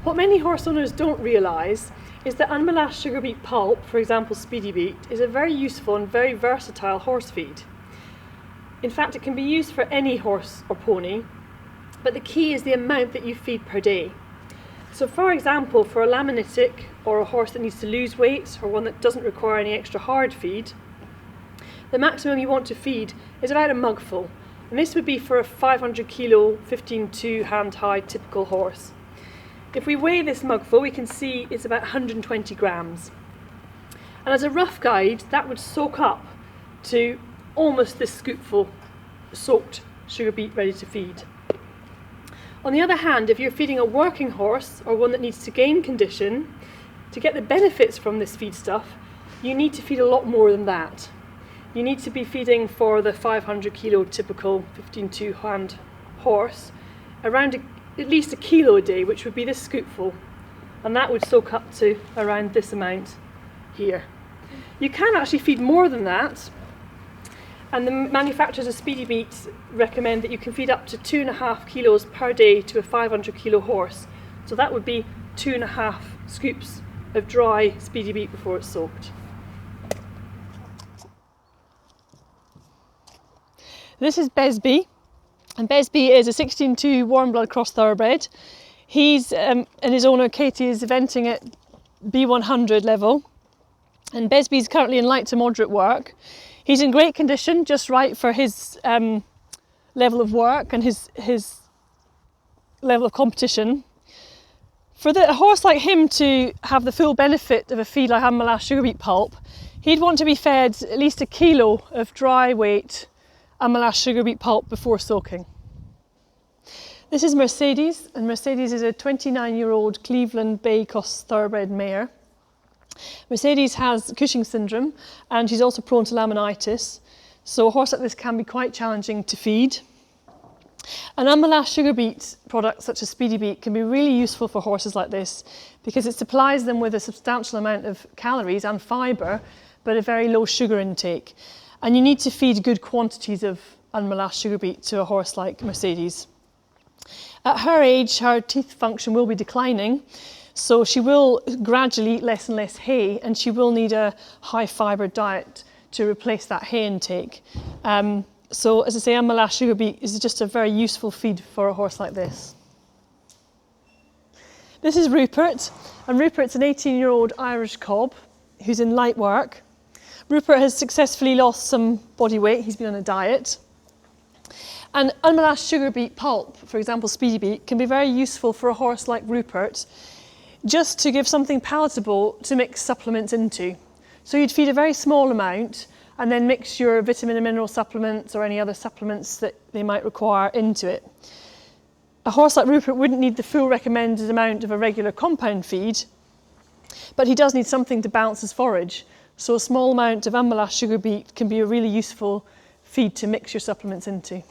What many horse owners don't realise is that unmolassed sugar beet pulp, for example Speedi-Beet, is a very useful and very versatile horse feed. In fact, it can be used for any horse or pony, but the key is the amount that you feed per day. So for example, for a laminitic or a horse that needs to lose weight or one that doesn't require any extra hard feed, the maximum you want to feed is about a mugful, and this would be for a 500 kilo, 15-2 hand high typical horse. If we weigh this mugful, we can see it's about 120 grams. And as a rough guide, that would soak up to almost this scoopful soaked sugar beet ready to feed. On the other hand, if you're feeding a working horse or one that needs to gain condition, to get the benefits from this feedstuff, you need to feed a lot more than that. You need to be feeding for the 500 kilo typical 15-2 hand horse around at least a kilo a day, which would be this scoopful, and that would soak up to around this amount here. You can actually feed more than that, and the manufacturers of Speedi-Beet recommend that you can feed up to 2.5 kilos per day to a 500 kilo horse. So that would be 2.5 scoops of dry Speedi-Beet before it's soaked. This is Besby, and Besby is a 16-2 warm blood cross thoroughbred. He's and his owner Katie is eventing at B100 level, and Besby's currently in light to moderate work. He's in great condition, just right for his level of work and his level of competition. For a horse like him to have the full benefit of a feed like unmolassed sugar beet pulp, he'd want to be fed at least a kilo of dry weight unmolassed sugar beet pulp before soaking. This is Mercedes, and Mercedes is a 29-year-old Cleveland Bay Cross thoroughbred mare. Mercedes has Cushing syndrome, and she's also prone to laminitis, so a horse like this can be quite challenging to feed. An unmolassed sugar beet product such as Speedi-Beet can be really useful for horses like this because it supplies them with a substantial amount of calories and fibre, but a very low sugar intake. And you need to feed good quantities of unmolassed sugar beet to a horse like Mercedes. At her age, her teeth function will be declining, so she will gradually eat less and less hay, and she will need a high fibre diet to replace that hay intake. So as I say, unmolassed sugar beet is just a very useful feed for a horse like this. This is Rupert, and Rupert's an 18-year-old Irish cob who's in light work. Rupert has successfully lost some body weight, he's been on a diet. And unmolassed sugar beet pulp, for example Speedi-Beet, can be very useful for a horse like Rupert, just to give something palatable to mix supplements into. So you'd feed a very small amount and then mix your vitamin and mineral supplements or any other supplements that they might require into it. A horse like Rupert wouldn't need the full recommended amount of a regular compound feed, but he does need something to balance his forage. So a small amount of unmolassed sugar beet can be a really useful feed to mix your supplements into.